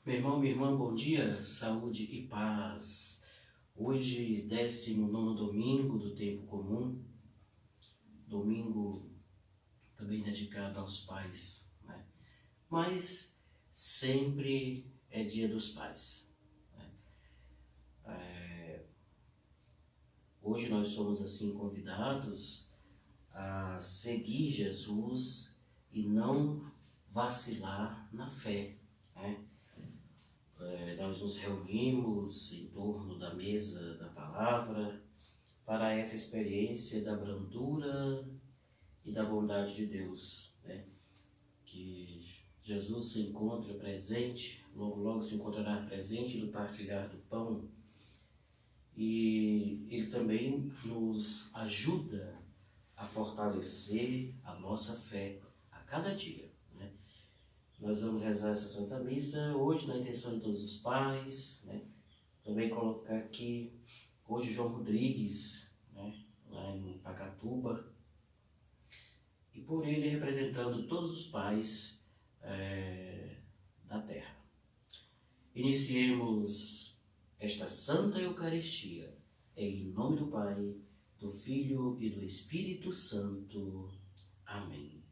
Meu irmão, minha irmã, bom dia, saúde e paz. Hoje, 19º domingo do tempo comum, domingo também dedicado aos pais, né? Mas sempre é dia dos pais, né? Hoje nós somos assim convidados a seguir Jesus e não vacilar na fé, né? Nós nos reunimos em torno da mesa da palavra para essa experiência da brandura e da bondade de Deus, né? Que Jesus se encontra presente, logo se encontrará presente no partilhar do pão, e Ele também nos ajuda a fortalecer a nossa fé a cada dia, né? Nós vamos rezar essa Santa Missa hoje na intenção de todos os pais, né? Também colocar aqui hoje João Rodrigues, né? Lá em Pacatuba, e por ele representando todos os pais da terra. Iniciemos esta Santa Eucaristia em nome do Pai, do Filho e do Espírito Santo. Amém.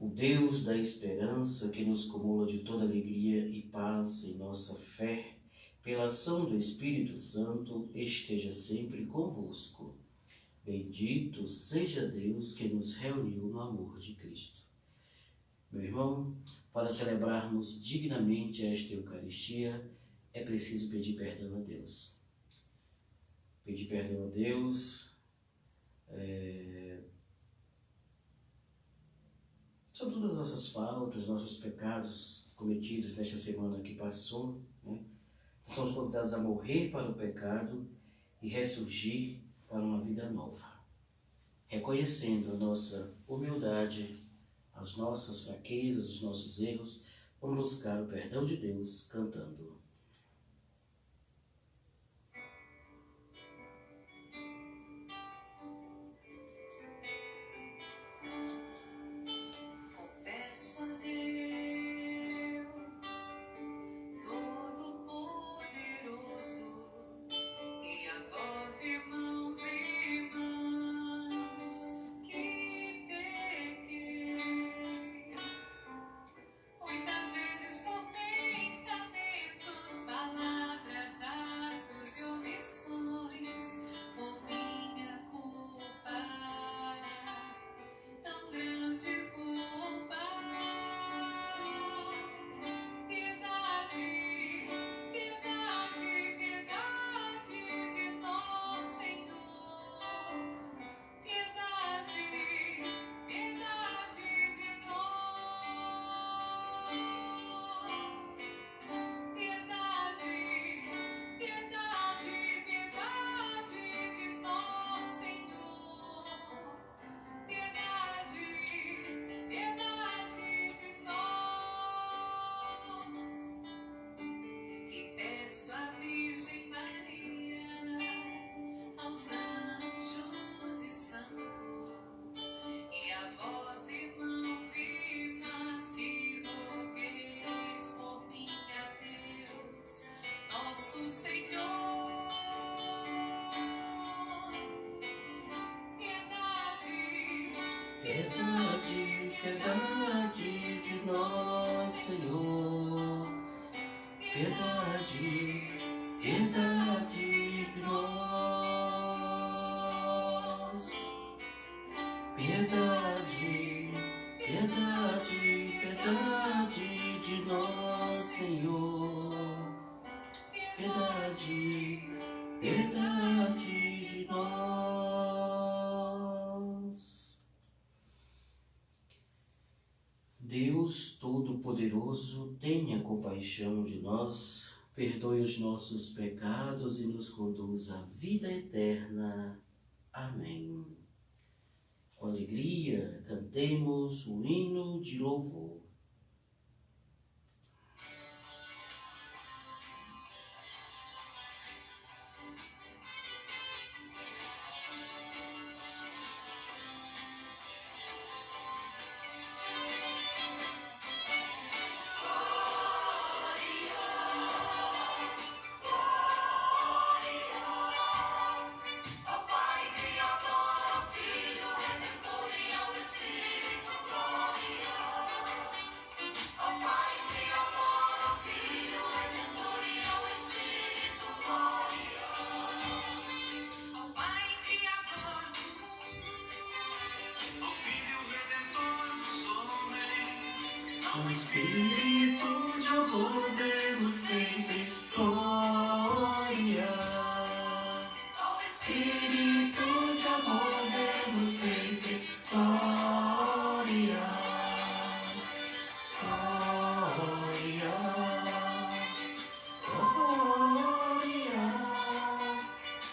O Deus da esperança, que nos cumula de toda alegria e paz em nossa fé, pela ação do Espírito Santo, esteja sempre convosco. Bendito seja Deus que nos reuniu no amor de Cristo. Meu irmão, para celebrarmos dignamente esta Eucaristia, é preciso pedir perdão a Deus. Pedir perdão a Deus sobre todas as nossas faltas, nossos pecados cometidos nesta semana que passou, né? Somos convidados a morrer para o pecado e ressurgir para uma vida nova, reconhecendo a nossa humildade, as nossas fraquezas, os nossos erros. Vamos buscar o perdão de Deus cantando. Confesso a Deus Todo-Poderoso e a vós, irmãos e irmãs, que pequei muitas vezes por pensamentos, palavras, atos e omissões, por minha culpa, tão grande culpa. Piedade, piedade, piedade de nós, Senhor. Piedade, piedade de nós. Piedade, piedade, piedade de nós, Senhor. Piedade, piedade de nós. E peço à Virgem Maria, aos anjos e santos, e a vós, irmãos e irmãs, que rogueis por mim a Deus, nosso Senhor. Piedade, Piedade, piedade de nós, Senhor. Piedade, piedade de nós. Piedade, piedade, piedade de nós, Senhor. Piedade, piedade de nós. Deus Todo-Poderoso, tenha compaixão de nós, perdoe os nossos pecados e nos conduz à vida eterna. Amém. Com alegria, cantemos o hino de louvor. Glória ao Espírito de amor demos sempre glória. Ao Espírito de amor demos sempre glória. Glória. Glória.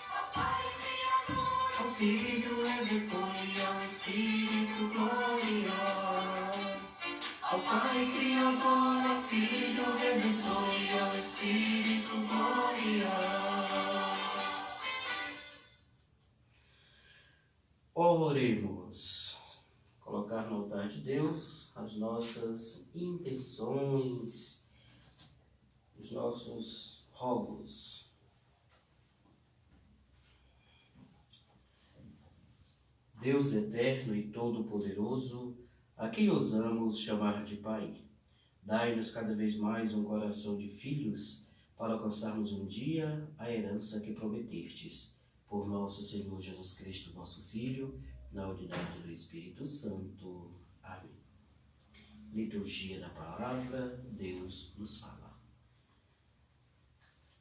Ao Pai Criador, ao Filho Redentor e ao Espírito glória. Ao Pai Criador, ao Filho Redentor e ao Espírito glória. Oremos. Colocar no altar de Deus as nossas intenções, os nossos rogos. Deus eterno e todo-poderoso, a quem ousamos chamar de Pai, dai-nos cada vez mais um coração de filhos para alcançarmos um dia a herança que prometestes. Por nosso Senhor Jesus Cristo, vosso Filho, na unidade do Espírito Santo. Amém. Liturgia da Palavra, Deus nos fala.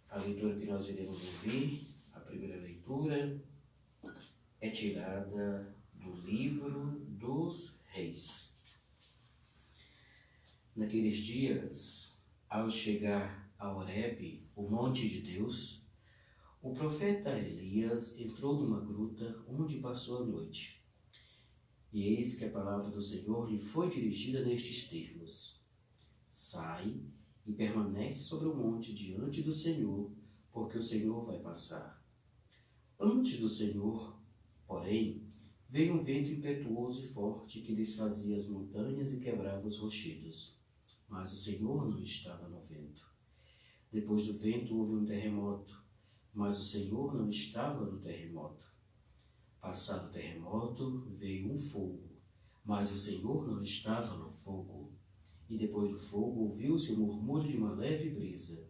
A leitura que nós iremos ouvir, a primeira leitura, é tirada do livro dos Reis. Naqueles dias, ao chegar a Horebe, o monte de Deus, o profeta Elias entrou numa gruta onde passou a noite. E eis que a palavra do Senhor lhe foi dirigida nestes termos: sai e permanece sobre o monte diante do Senhor, porque o Senhor vai passar. Antes do Senhor, porém, veio um vento impetuoso e forte que desfazia as montanhas e quebrava os rochedos. Mas o Senhor não estava no vento. Depois do vento houve um terremoto, mas o Senhor não estava no terremoto. Passado o terremoto, veio um fogo, mas o Senhor não estava no fogo. E depois do fogo ouviu-se o murmúrio de uma leve brisa.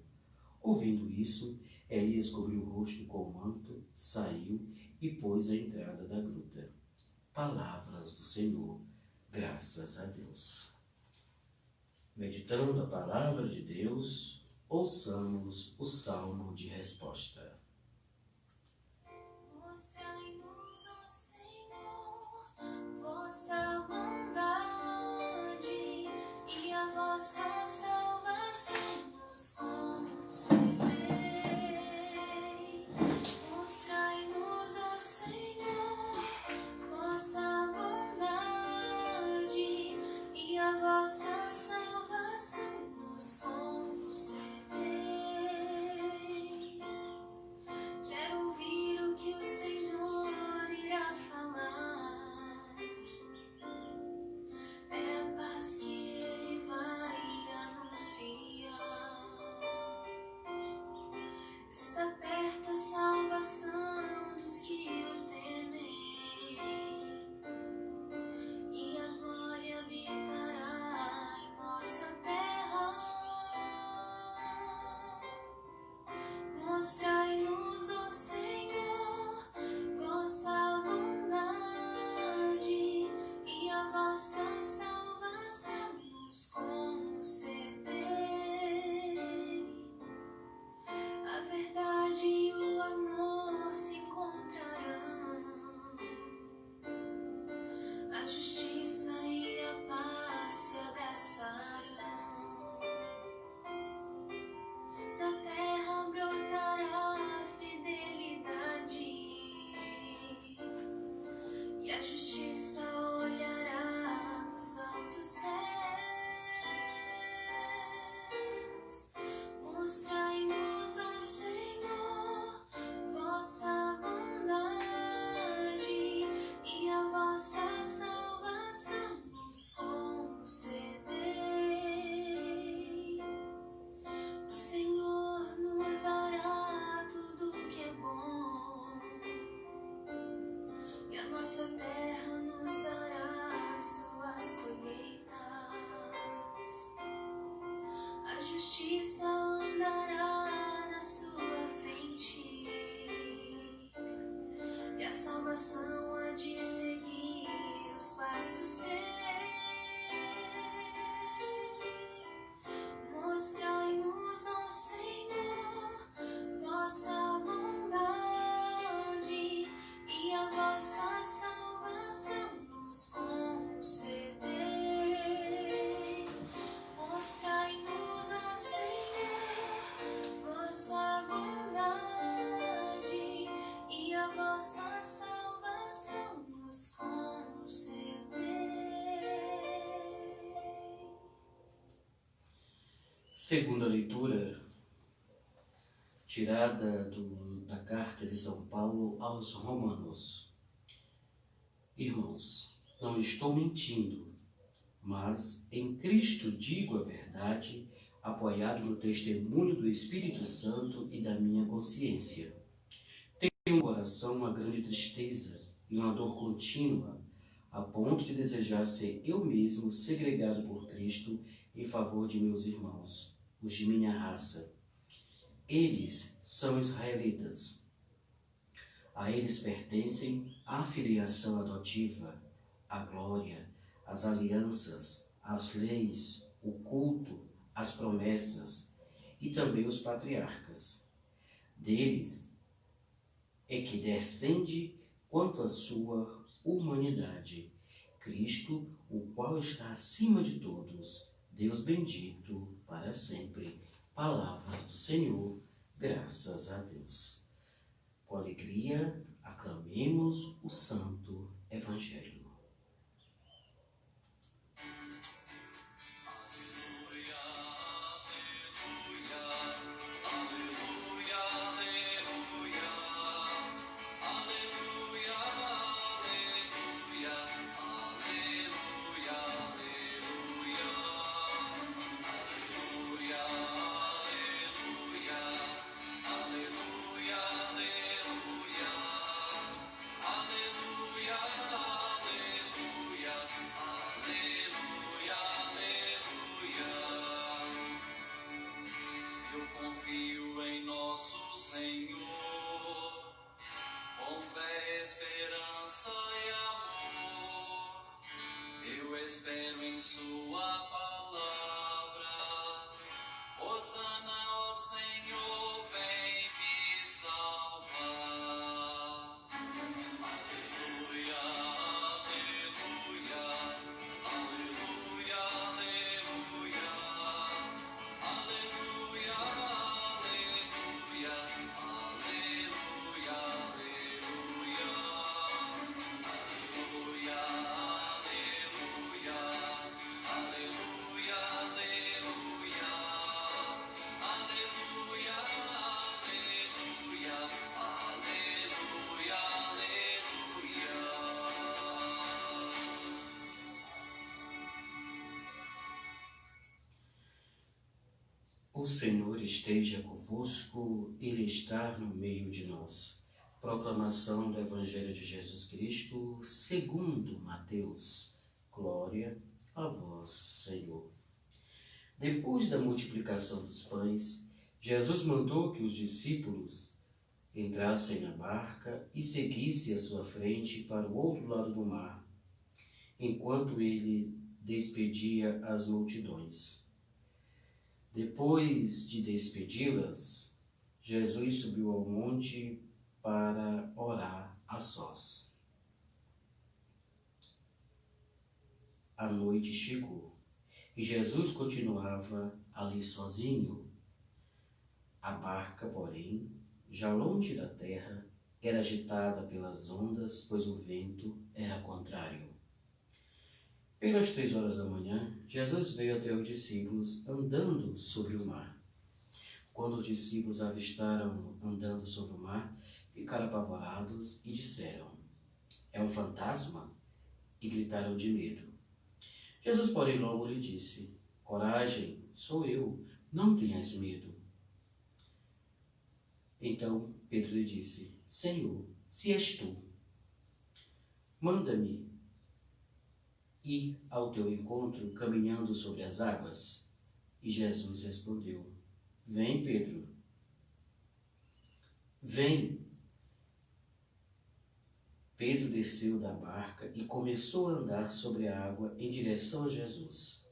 Ouvindo isso, Elias cobriu o rosto com o manto, saiu e pôs a entrada da gruta. Palavras do Senhor, graças a Deus. Meditando a palavra de Deus, ouçamos o salmo de resposta. Mostrai-nos, ó Senhor, vossa bondade e a vossa salvação nos concedei. Mostrai-nos, ó Senhor, vossa bondade e a vossa salvação nos concedei. Quero ouvir o que o Senhor irá falar. É a paz que Ele vai anunciar. Está perto a salvação dos que o temem, e a glória habitará em nossa terra. Mostrai-nos, ó Senhor, vossa bondade e a vossa salvação nos concedei. A verdade e o amor se encontrarão, a justiça e a paz se abraçarão. Da terra brotará a fidelidade e a justiça olhará dos altos céus. Mostrai-nos, ó Senhor, vossa bondade e a vossa salvação Segunda leitura, tirada da carta de São Paulo aos Romanos. Irmãos, não estou mentindo, mas em Cristo digo a verdade, apoiado no testemunho do Espírito Santo e da minha consciência. Tenho no coração uma grande tristeza e uma dor contínua, a ponto de desejar ser eu mesmo segregado por Cristo em favor de meus irmãos, os de minha raça. Eles são israelitas. A eles pertencem a filiação adotiva, a glória, as alianças, as leis, o culto, as promessas e também os patriarcas. Deles é que descende quanto à sua humanidade, Cristo, o qual está acima de todos, Deus bendito para sempre. Palavra do Senhor, graças a Deus. Com alegria, aclamemos o Santo Evangelho. Espero em sua palavra. Hosana, ó Senhor, vem me salvar. Aleluia, aleluia, aleluia, aleluia, aleluia, aleluia, aleluia, aleluia, O Senhor esteja convosco, Ele está no meio de nós. Proclamação do Evangelho de Jesus Cristo, segundo Mateus. Glória a vós, Senhor. Depois da multiplicação dos pães, Jesus mandou que os discípulos entrassem na barca e seguissem à sua frente para o outro lado do mar, enquanto ele despedia as multidões. Depois de despedi-las, Jesus subiu ao monte para orar a sós. A noite chegou e Jesus continuava ali sozinho. A barca, porém, já longe da terra, era agitada pelas ondas, pois o vento era contrário. Pelas 3 horas da manhã, Jesus veio até os discípulos andando sobre o mar. Quando os discípulos avistaram andando sobre o mar, ficaram apavorados e disseram: "É um fantasma?" E gritaram de medo. Jesus, porém, logo lhe disse: "Coragem, sou eu, não tenhas medo." Então Pedro lhe disse: "Senhor, se és tu, manda-me ir ao teu encontro caminhando sobre as águas." E Jesus respondeu: "Vem, Pedro, vem." Pedro desceu da barca e começou a andar sobre a água em direção a Jesus.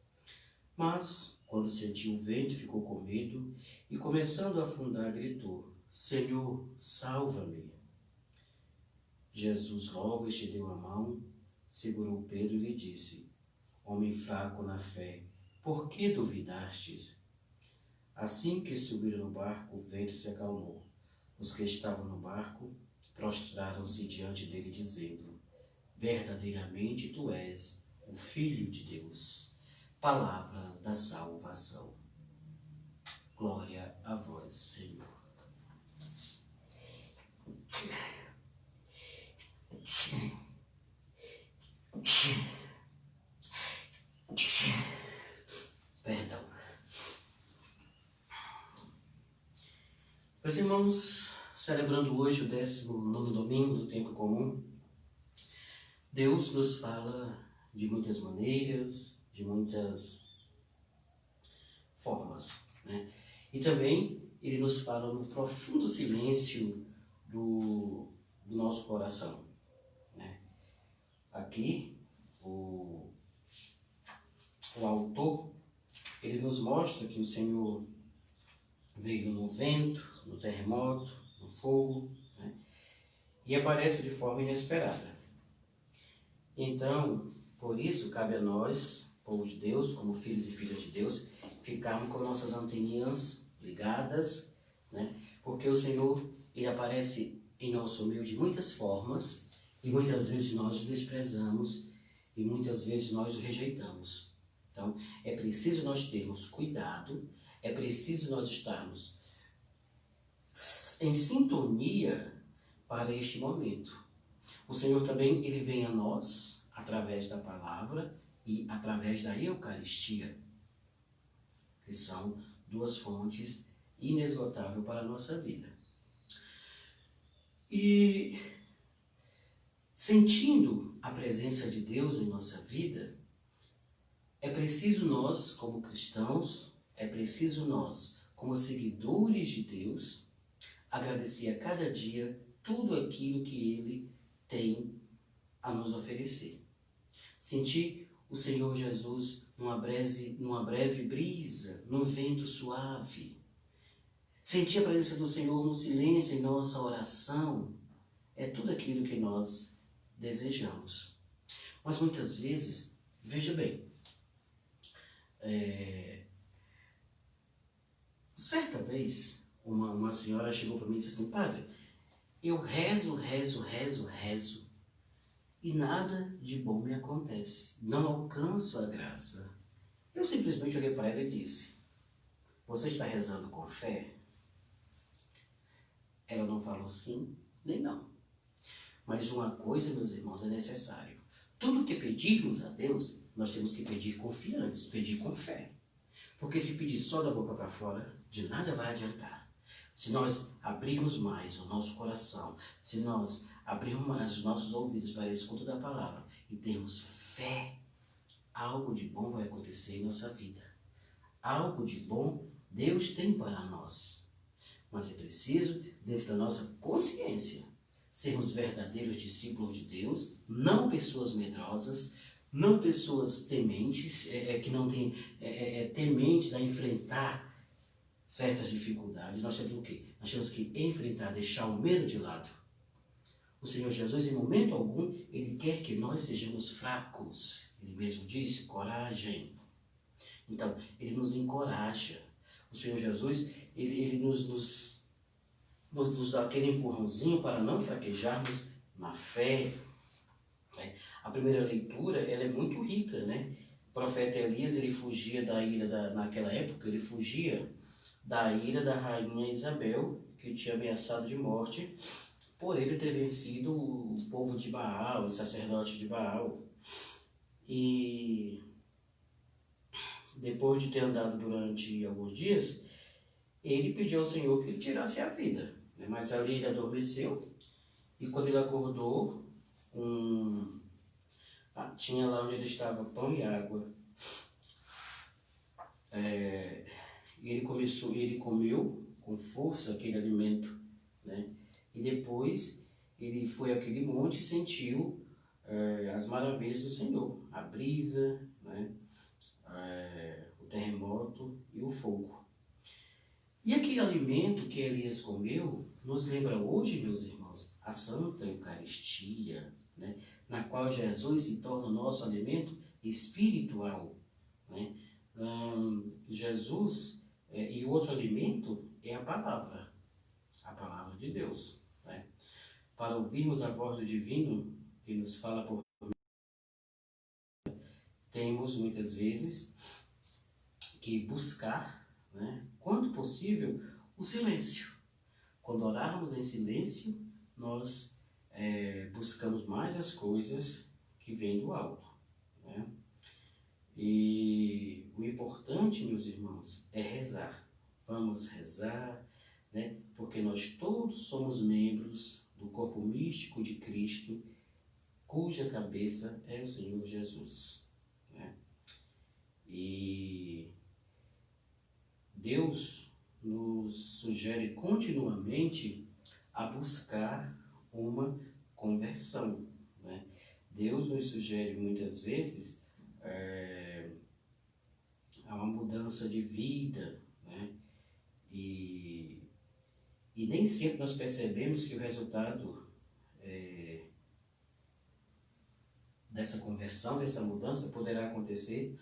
Mas, quando sentiu o vento, ficou com medo e, começando a afundar, gritou: "Senhor, salva-me." Jesus logo estendeu a mão, segurou Pedro e lhe disse: "Homem fraco na fé, por que duvidastes?" Assim que subiram no barco, o vento se acalmou. Os que estavam no barco prostraram-se diante dele, dizendo: "Verdadeiramente tu és o Filho de Deus." Palavra da salvação. Glória a vós, Senhor. Perdão. Meus irmãos, celebrando hoje o 19º domingo do tempo comum, Deus nos fala de muitas maneiras, de muitas formas, né? E também Ele nos fala no profundo silêncio do nosso coração, né? Aqui, o autor, ele nos mostra que o Senhor veio no vento, no terremoto, no fogo, né? E aparece de forma inesperada. Então, por isso, cabe a nós, povo de Deus, como filhos e filhas de Deus, ficarmos com nossas anteninhas ligadas, né? Porque o Senhor, Ele aparece em nosso meio de muitas formas e muitas vezes nós o desprezamos e muitas vezes nós o rejeitamos. Então, é preciso nós termos cuidado, é preciso nós estarmos em sintonia para este momento. O Senhor também, Ele vem a nós através da palavra e através da Eucaristia, que são duas fontes inesgotáveis para a nossa vida. E sentindo a presença de Deus em nossa vida, é preciso nós, como cristãos, é preciso nós, como seguidores de Deus, agradecer a cada dia tudo aquilo que Ele tem a nos oferecer. Sentir o Senhor Jesus numa breve brisa, num vento suave. Sentir a presença do Senhor no silêncio em nossa oração é tudo aquilo que nós desejamos. Mas muitas vezes, veja bem, certa vez uma senhora chegou para mim e disse assim: Padre, eu rezo e nada de bom me acontece. Não alcanço a graça. Eu simplesmente olhei para ela e disse: você está rezando com fé? Ela não falou sim nem não. Mas uma coisa, meus irmãos, é necessário. Tudo que pedirmos a Deus, nós temos que pedir confiantes, pedir com fé. Porque se pedir só da boca para fora, de nada vai adiantar. Se nós abrirmos mais o nosso coração, se nós abrirmos mais os nossos ouvidos para a escuta da palavra e termos fé, algo de bom vai acontecer em nossa vida. Algo de bom Deus tem para nós. Mas é preciso, dentro da nossa consciência, sermos verdadeiros discípulos de Deus, não pessoas medrosas, não pessoas tementes, que não têm tementes a enfrentar certas dificuldades. Nós temos o quê? Nós temos que enfrentar, deixar o medo de lado. O Senhor Jesus, em momento algum, Ele quer que nós sejamos fracos. Ele mesmo disse: coragem. Então, Ele nos encoraja. O Senhor Jesus, Ele nos dá aquele empurrãozinho para não fraquejarmos na fé. Né? A primeira leitura, ela é muito rica, né? O profeta Elias, ele fugia da ira, naquela época, ele fugia da ira da rainha Isabel, que o tinha ameaçado de morte, por ele ter vencido o povo de Baal, os sacerdotes de Baal. E depois de ter andado durante alguns dias, ele pediu ao Senhor que ele tirasse a vida. Mas ali ele adormeceu, e quando ele acordou, tinha lá onde ele estava pão e água. E ele comeu com força aquele alimento, né? E depois ele foi àquele monte e sentiu as maravilhas do Senhor, a brisa, né? O terremoto e o fogo. E aquele alimento que Elias comeu nos lembra hoje, meus irmãos, a Santa Eucaristia, né? Na qual Jesus se torna o nosso alimento espiritual, né? Jesus e o outro alimento é a palavra de Deus, né? Para ouvirmos a voz do Divino que nos fala por temos muitas vezes que buscar né? Quando possível, o silêncio. Quando orarmos em silêncio, nós buscamos mais as coisas que vêm do alto, né? E o importante, meus irmãos, é rezar. Vamos rezar, né? Porque nós todos somos membros do corpo místico de Cristo, cuja cabeça é o Senhor Jesus, né? E Deus nos sugere continuamente a buscar uma conversão, né? Deus nos sugere muitas vezes a uma mudança de vida, né? E nem sempre nós percebemos que o resultado dessa conversão, dessa mudança, poderá acontecer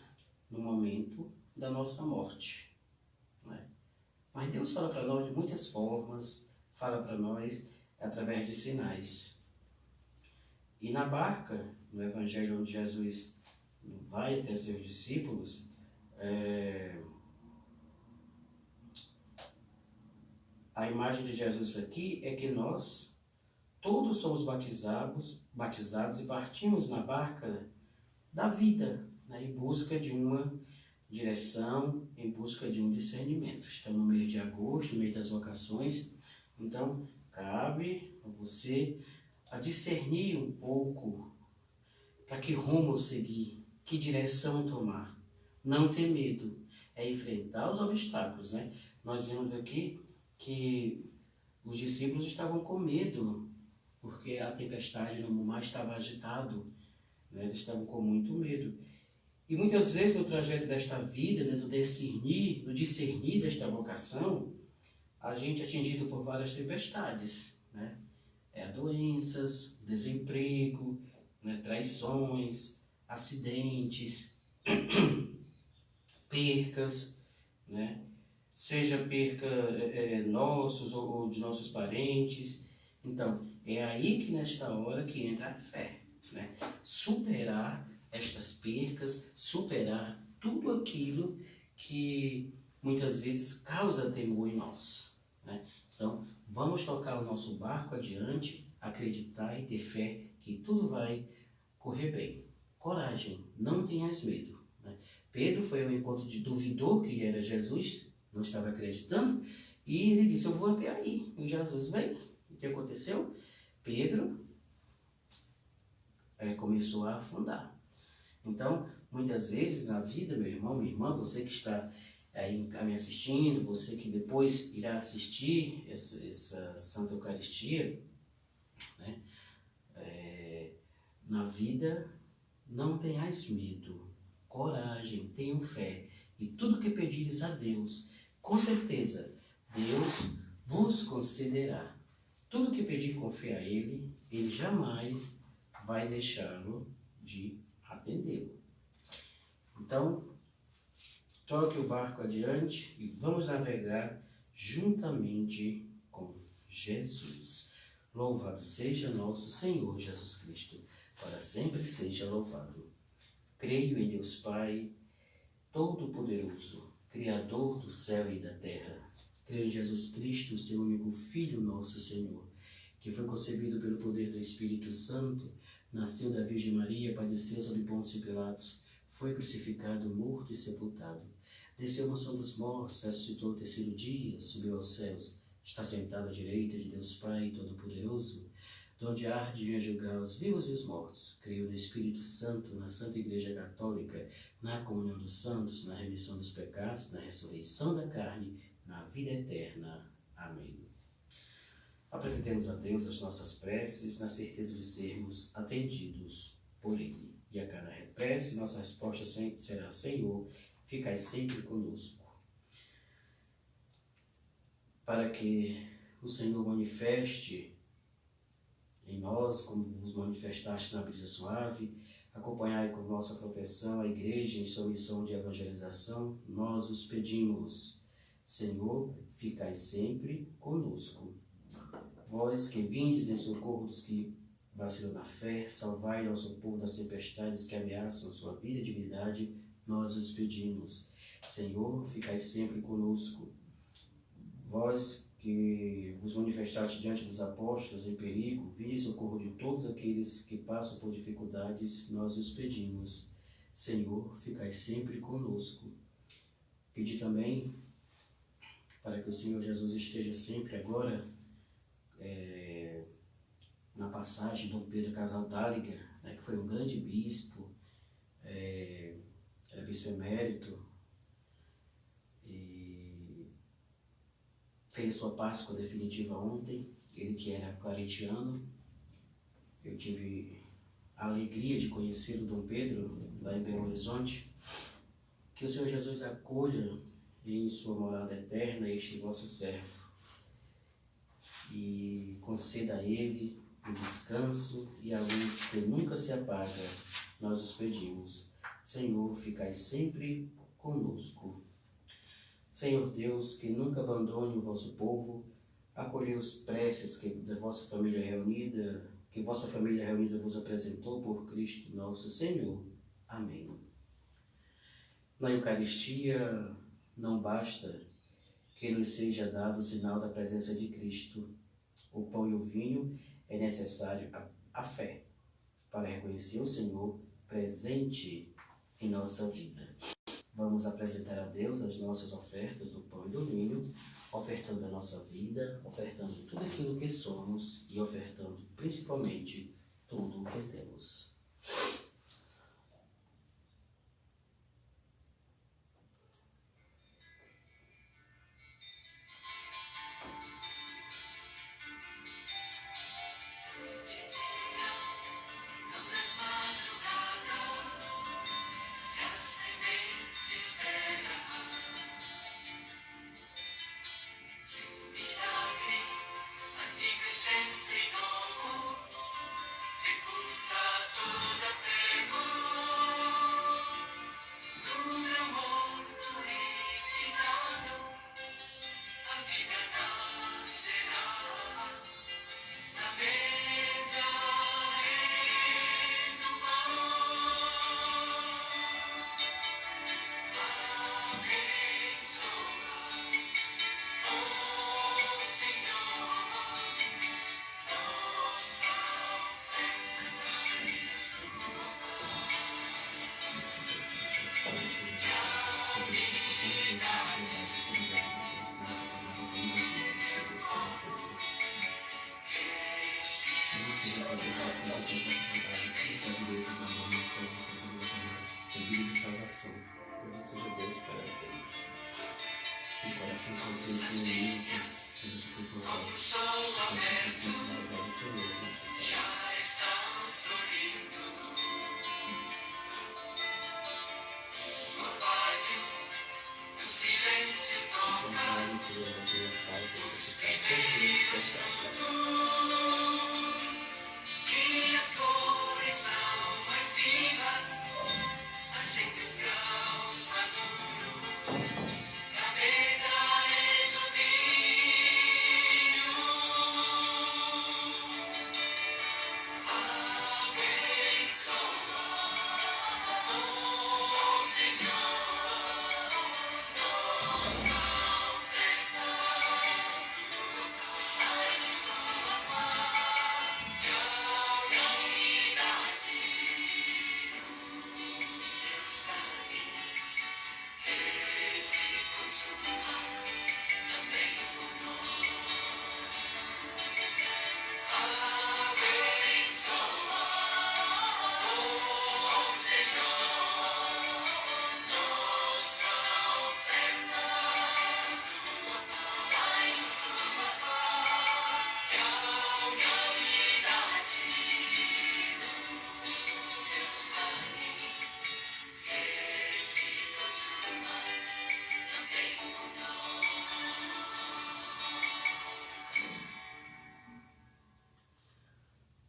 no momento da nossa morte, né? Mas Deus fala para nós de muitas formas, fala para nós através de sinais. E na barca, no Evangelho onde Jesus vai até seus discípulos, a imagem de Jesus aqui é que nós todos somos batizados e partimos na barca da vida, né, em busca de uma direção, em busca de um discernimento. Estamos no mês de agosto, no mês das vocações, então cabe a você a discernir um pouco para que rumo seguir, que direção tomar. Não ter medo, é enfrentar os obstáculos, né? Nós vemos aqui que os discípulos estavam com medo, porque a tempestade no mar estava agitado, né? Eles estavam com muito medo. E muitas vezes no trajeto desta vida, né, do discernir desta vocação, a gente é atingido por várias tempestades, né? Doenças, desemprego, né, traições, acidentes, percas, né? Seja perca nossos ou de nossos parentes. Então, é aí que nesta hora que entra a fé, né? Superar estas percas, superar tudo aquilo que muitas vezes causa temor em nós, né? Então, vamos tocar o nosso barco adiante, acreditar e ter fé que tudo vai correr bem. Coragem, não tenhas medo, né? Pedro foi ao encontro de duvidor que era Jesus, não estava acreditando, e ele disse, eu vou até aí. E Jesus veio. O que aconteceu? Pedro começou a afundar. Então, muitas vezes na vida, meu irmão, minha irmã, você que está aí me assistindo, você que depois irá assistir essa Santa Eucaristia, né? Na vida, não tenhais medo, coragem, tenham fé, e tudo que pedires a Deus, com certeza, Deus vos concederá. Tudo que pedir com fé a Ele, Ele jamais vai deixá-lo de atendê-lo. Então, toque o barco adiante e vamos navegar juntamente com Jesus. Louvado seja nosso Senhor Jesus Cristo, para sempre seja louvado. Creio em Deus Pai, Todo-Poderoso, Criador do céu e da terra. Creio em Jesus Cristo, seu único Filho, nosso Senhor, que foi concebido pelo poder do Espírito Santo, nasceu da Virgem Maria, padeceu sob Pôncio Pilatos, foi crucificado, morto e sepultado. Desceu à mansão dos mortos, ressuscitou ao terceiro dia, subiu aos céus, está sentado à direita de Deus Pai Todo-Poderoso, donde há de vir julgar os vivos e os mortos. Creio no Espírito Santo, na Santa Igreja Católica, na comunhão dos santos, na remissão dos pecados, na ressurreição da carne, na vida eterna. Amém. Apresentemos a Deus as nossas preces, na certeza de sermos atendidos por Ele. E a cada prece, nossa resposta será: Senhor, ficai sempre conosco. Para que o Senhor manifeste em nós, como vos manifestaste na brisa suave, acompanhai com vossa proteção a Igreja em sua missão de evangelização, nós os pedimos. Senhor, ficai sempre conosco. Vós que vindes em socorro dos que vacilam na fé, salvai nosso povo das tempestades que ameaçam sua vida e dignidade, nós os pedimos. Senhor, ficai sempre conosco. Vós que vos manifestaste diante dos apóstolos em perigo, vinde em socorro de todos aqueles que passam por dificuldades, nós os pedimos. Senhor, ficai sempre conosco. Pedi também para que o Senhor Jesus esteja sempre agora na passagem de Dom Pedro Casaldáliga, né, que foi um grande bispo, era bispo emérito, e fez a sua Páscoa definitiva ontem, ele que era claretiano. Eu tive a alegria de conhecer o Dom Pedro lá em Belo Horizonte. Que o Senhor Jesus acolha em sua morada eterna este vosso servo e conceda a ele o descanso e a luz que nunca se apaga, nós os pedimos. Senhor, ficai sempre conosco. Senhor Deus, que nunca abandone o vosso povo, acolhei os preces que vossa família reunida vos apresentou por Cristo nosso Senhor. Amém. Na Eucaristia não basta que nos seja dado o sinal da presença de Cristo. O pão e o vinho é necessário a fé para reconhecer o Senhor presente em nossa vida. Vamos apresentar a Deus as nossas ofertas do pão e do vinho, ofertando a nossa vida, ofertando tudo aquilo que somos e ofertando principalmente tudo o que temos.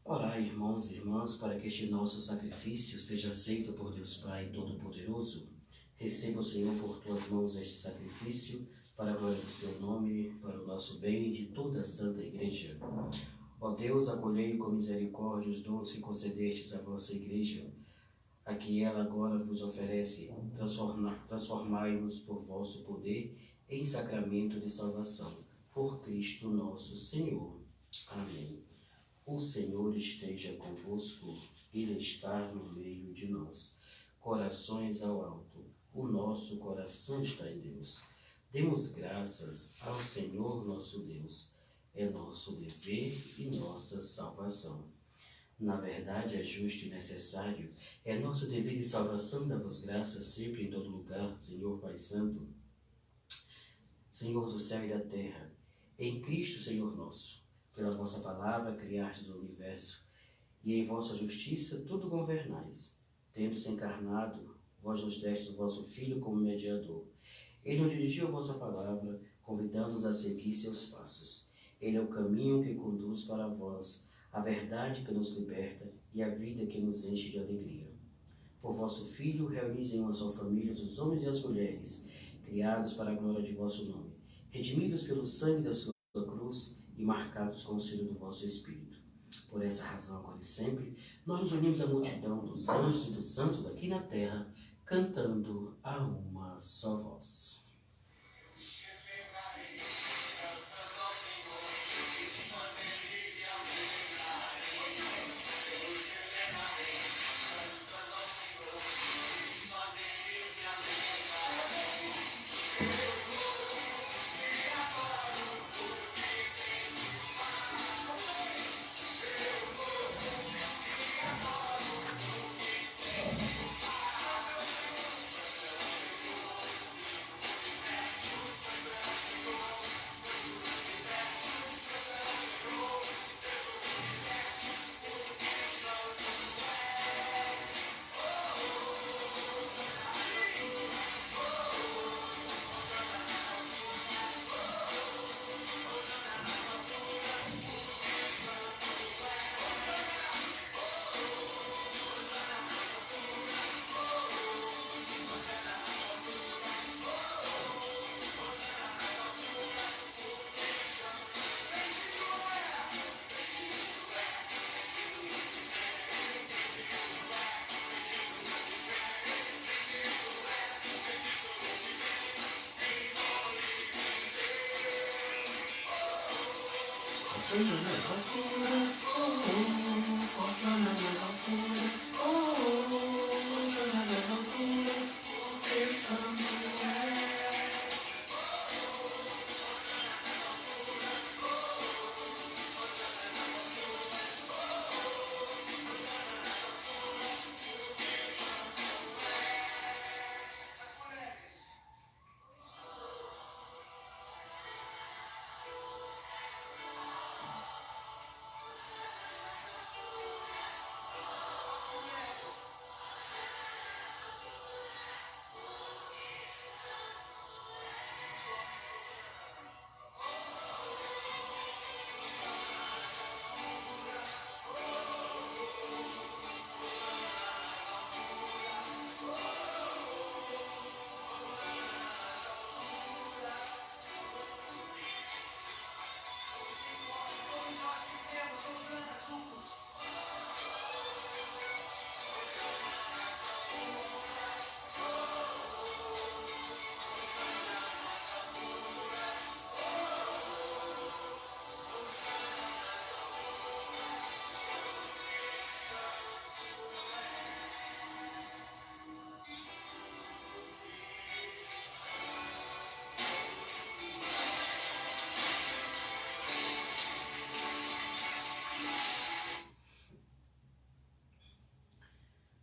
Orai, irmãos e irmãs, para que este nosso sacrifício seja aceito por Deus Pai Todo-Poderoso. Receba o Senhor por tuas mãos este sacrifício, para a glória do seu nome, para o nosso bem e de toda a Santa Igreja. Ó Deus, acolhei com misericórdia os dons que concedestes à vossa Igreja. a que ela agora vos oferece, transformai-nos por vosso poder em sacramento de salvação, por Cristo nosso Senhor. Amém. O Senhor esteja convosco, Ele está no meio de nós. Corações ao alto, o nosso coração está em Deus. Demos graças ao Senhor nosso Deus. É nosso dever e nossa salvação. Na verdade, é justo e necessário, é nosso dever e salvação dar-vos graças sempre em todo lugar, Senhor Pai Santo, Senhor do céu e da terra, em Cristo, Senhor nosso. Pela vossa palavra criastes o universo, e em vossa justiça tudo governais. Tendo-se encarnado, vós nos destes o vosso Filho como mediador. Ele nos dirigiu a vossa palavra, convidando-nos a seguir seus passos. Ele é o caminho que conduz para vós, a verdade que nos liberta e a vida que nos enche de alegria. Por vosso Filho, reunis em uma só família os homens e as mulheres, criados para a glória de vosso nome, redimidos pelo sangue da sua cruz e marcados com o selo do vosso Espírito. Por essa razão, agora e sempre, nós nos unimos à multidão dos anjos e dos santos aqui na terra, cantando a uma só voz.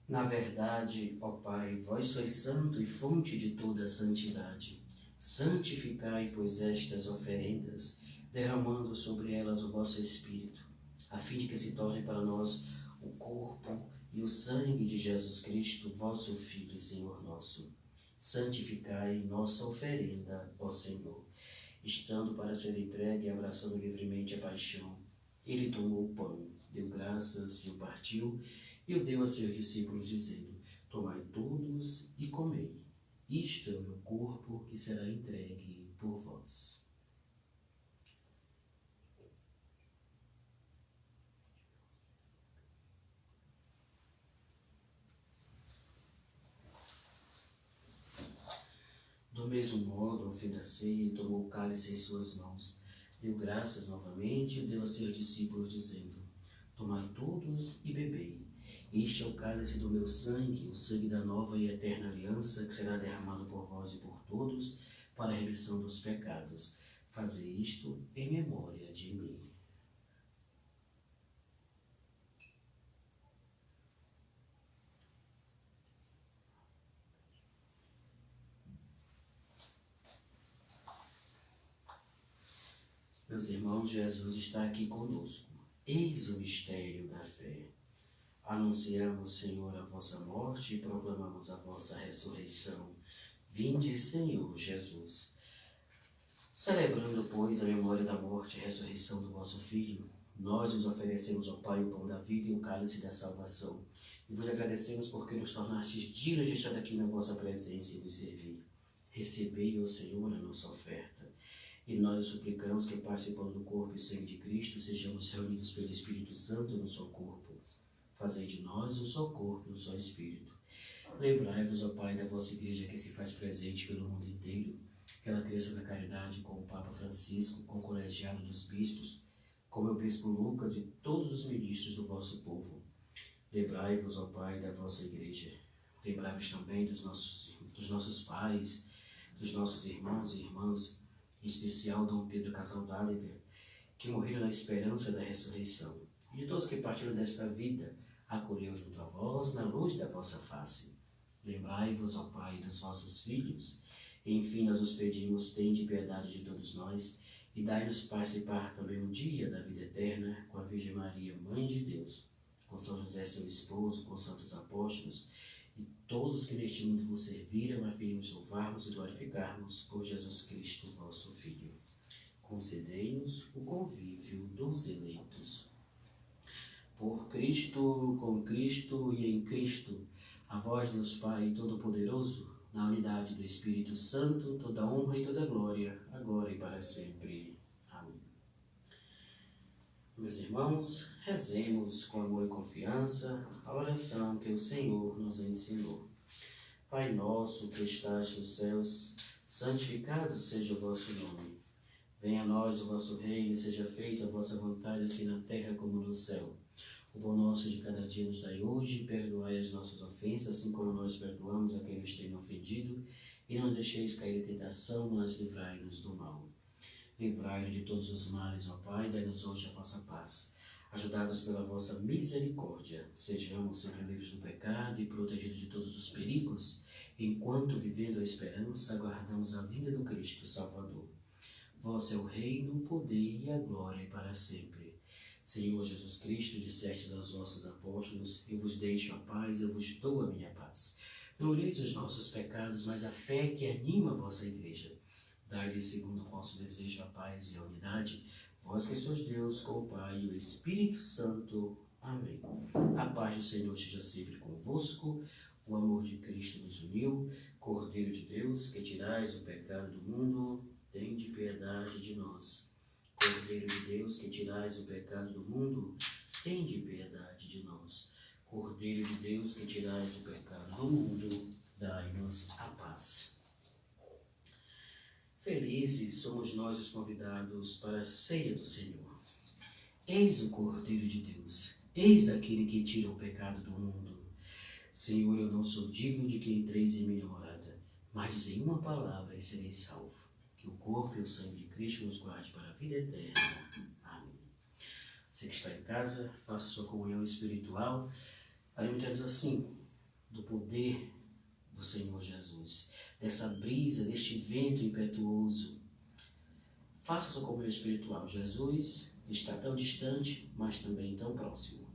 Na verdade, ó Pai, vós sois santo e fonte de toda a santidade. Santificai, pois, estas oferendas, derramando sobre elas o vosso Espírito, a fim de que se torne para nós o corpo e o sangue de Jesus Cristo, vosso Filho e Senhor nosso. Santificai nossa oferenda, ó Senhor. Estando para ser entregue e abraçando livremente a paixão, ele tomou o pão, deu graças e o partiu, e o deu a seus discípulos, dizendo: tomai todos e comei. Isto é o meu corpo que será entregue por vós. Do mesmo modo, ao fim da ceia, ele tomou o cálice em suas mãos, deu graças novamente e deu a seus discípulos, dizendo: Tomai todos e bebei. Este é o cálice do meu sangue, o sangue da nova e eterna aliança, que será derramado por vós e por todos, para a remissão dos pecados. Fazei isto em memória de mim. Meus irmãos, Jesus está aqui conosco. Eis o mistério da fé. Anunciamos, Senhor, a vossa morte e proclamamos a vossa ressurreição. Vinde, Senhor Jesus. Celebrando, pois, a memória da morte e ressurreição do vosso Filho, nós vos oferecemos ao Pai o pão da vida e o cálice da salvação. E vos agradecemos porque nos tornastes dignos de estar aqui na vossa presença e vos servir. Recebei, ó Senhor, a nossa oferta. E nós os suplicamos que, participando do corpo e sangue de Cristo, sejamos reunidos pelo Espírito Santo no seu corpo. Fazei de nós um só corpo e um só Espírito. Lembrai-vos, ó Pai, da vossa Igreja que se faz presente pelo mundo inteiro, que ela cresça na caridade com o Papa Francisco, com o colegiado dos bispos, com o Bispo Lucas e todos os ministros do vosso povo. Lembrai-vos, ó Pai, da vossa Igreja. Lembrai-vos também dos nossos pais, dos nossos irmãos e irmãs, em especial Dom Pedro Casaldáliga, que morreram na esperança da ressurreição, e de todos que partiram desta vida, acolheu junto a vós na luz da vossa face. Lembrai-vos, ó Pai, dos vossos filhos, e enfim nós os pedimos, tende piedade de todos nós, e dai-nos participar também um dia da vida eterna com a Virgem Maria, Mãe de Deus, com São José, seu esposo, com os santos apóstolos, e todos que neste mundo vos serviram, a fim de nos louvarmos e glorificarmos por Jesus Cristo, vosso Filho. Concedei-nos o convívio dos eleitos. Por Cristo, com Cristo e em Cristo, a vós, Deus Pai Todo-Poderoso, na unidade do Espírito Santo, toda honra e toda glória, agora e para sempre. Amém. Meus irmãos, rezemos com amor e confiança a oração que o Senhor nos ensinou. Pai nosso que estás nos céus, santificado seja o vosso nome. Venha a nós o vosso reino, seja feita a vossa vontade, assim na terra como no céu. O pão nosso de cada dia nos dai hoje, perdoai as nossas ofensas, assim como nós perdoamos a quem nos tem ofendido, e não deixeis cair em tentação, mas livrai-nos do mal. Livrai-nos de todos os males, ó Pai, dai-nos hoje a vossa paz. Ajudados pela vossa misericórdia, sejamos sempre livres do pecado e protegidos de todos os perigos, enquanto, vivendo a esperança, aguardamos a vinda do Cristo Salvador. Vosso é o reino, o poder e a glória para sempre. Senhor Jesus Cristo, dissestes aos vossos apóstolos: eu vos deixo a paz, eu vos dou a minha paz. Não olheis os nossos pecados, mas a fé que anima a vossa igreja. Dai-lhe, segundo o vosso desejo, a paz e a unidade, vós que sois Deus, com o Pai e o Espírito Santo. Amém. A paz do Senhor esteja sempre convosco, o amor de Cristo nos uniu. Cordeiro de Deus, que tirais o pecado do mundo, tende piedade de nós. Cordeiro de Deus, que tirais o pecado do mundo, tende piedade de nós. Cordeiro de Deus, que tirais o pecado do mundo, dai-nos a paz. Felizes somos nós os convidados para a ceia do Senhor. Eis o Cordeiro de Deus, eis aquele que tira o pecado do mundo. Senhor, eu não sou digno de que entreis em minha morada, mas dizei uma palavra e serei salvo. Que o corpo e o sangue de Cristo nos guarde para a vida eterna. Amém. Você que está em casa, faça sua comunhão espiritual, alimentando assim do poder do Senhor Jesus, dessa brisa, deste vento impetuoso. Faça sua comunhão espiritual. Jesus está tão distante, mas também tão próximo.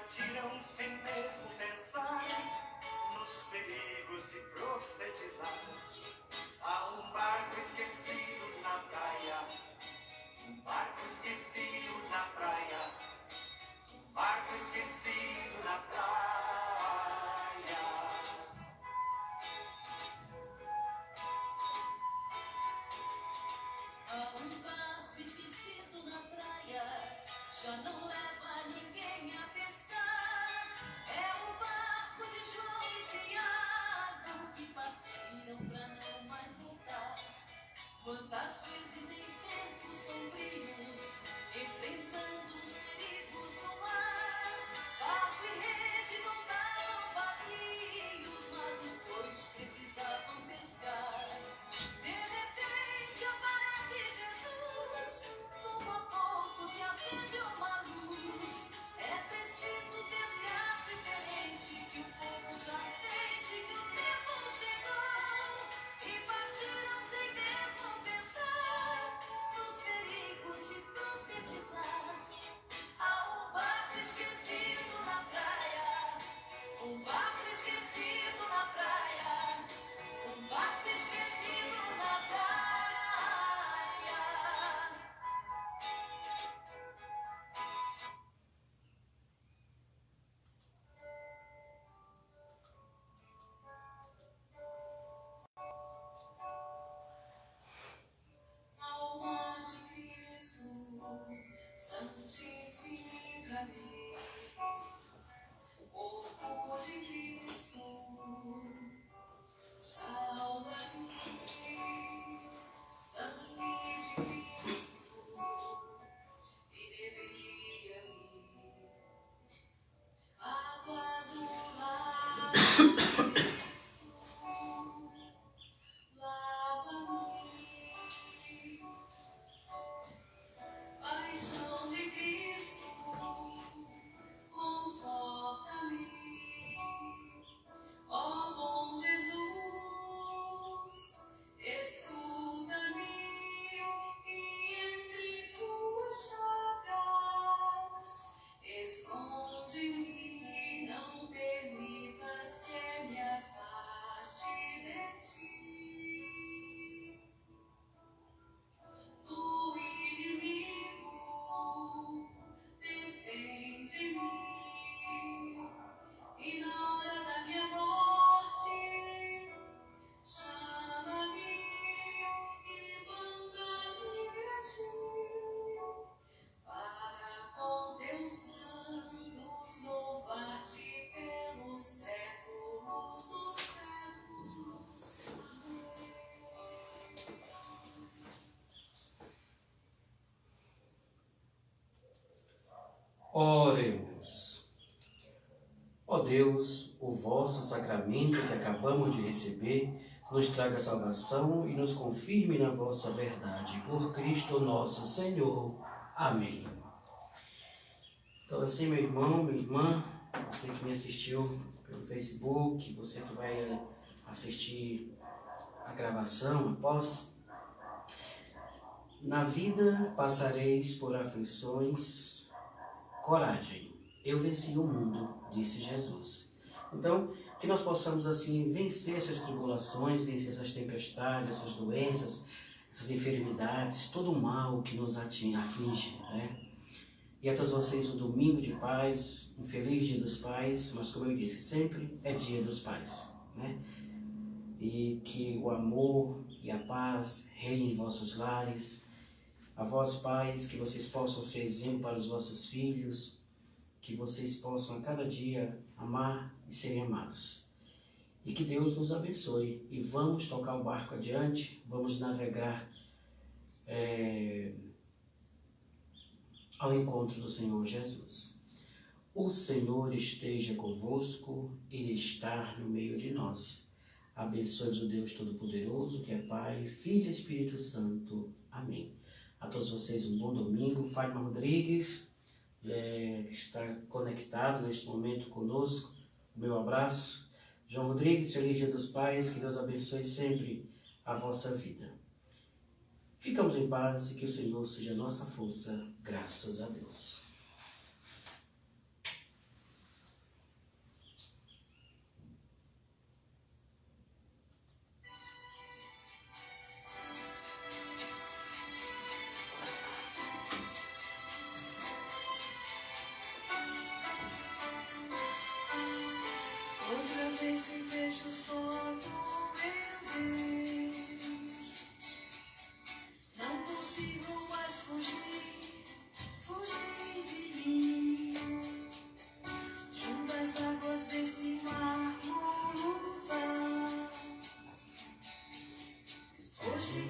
partiram sem mesmo pensar nos perigos de profetizar. Há um barco esquecido na praia, um barco esquecido na praia, um barco esquecido na praia. Há um barco esquecido na praia, já não leva ninguém a pescar. É o barco de João e Tiago que partiram pra não mais voltar. Quantas vezes em tempos sombrios, enfrentando os perigos do mar, barco e rede voltaram vazios, mas os dois precisavam pescar. De repente aparece Jesus, pouco a pouco se acende uma luz. É preciso pescar diferente, que o povo já sente que o tempo chegou. E partiram sem mesmo pensar nos perigos de profetizar. Há um barco esquecido na praia, um barco esquecido na praia, um barco esquecido na praia. Alma de Cristo, santifica-me. Corpo de Cristo, salva-me. Sangue de Cristo, inebriga-me. Água do lado de Cristo, lava-me. Paixão de Cristo, conforta-me. Ó bom Jesus, escuta-me e entre tuas chagas esconde-me, não permitas que me afaste de ti. Do inimigo, defende-me, e na hora da minha morte, chama-me e manda-me a ti, para com teus santos louvar-te pelos séculos dos séculos. Amém. Oremos. Ó Deus, o vosso sacramento que acabamos de receber, nos traga salvação e nos confirme na vossa verdade. Por Cristo nosso Senhor. Amém. Então assim, meu irmão, minha irmã, você que me assistiu pelo Facebook, você que vai assistir a gravação após, na vida passareis por aflições, coragem, eu venci o mundo, disse Jesus. Então, que nós possamos assim vencer essas tribulações, vencer essas tempestades, essas doenças, essas enfermidades, todo o mal que nos aflige, né? E a todos vocês um domingo de paz, um feliz Dia dos Pais, mas como eu disse, sempre é Dia dos Pais, né? E que o amor e a paz reinem em vossos lares. A vós, pais, que vocês possam ser exemplo para os vossos filhos, que vocês possam a cada dia amar e serem amados. E que Deus nos abençoe. E vamos tocar o barco adiante, vamos navegar ao encontro do Senhor Jesus. O Senhor esteja convosco, Ele está no meio de nós. Abençoe-vos o Deus Todo-Poderoso, que é Pai, Filho e Espírito Santo. Amém. A todos vocês um bom domingo. Fátima Rodrigues, que está conectado neste momento conosco. Meu abraço. João Rodrigues, feliz Dia dos Pais, que Deus abençoe sempre a vossa vida. Ficamos em paz e que o Senhor seja a nossa força, graças a Deus.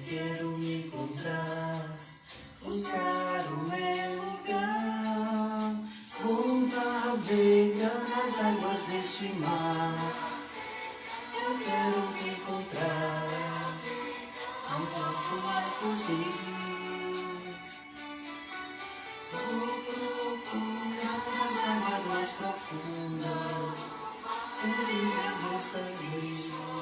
quero me encontrar, buscar o meu lugar, junto à beira das águas deste mar. Eu quero me encontrar, não posso mais fugir. Vou procurar as águas mais profundas, feliz eu vou sair.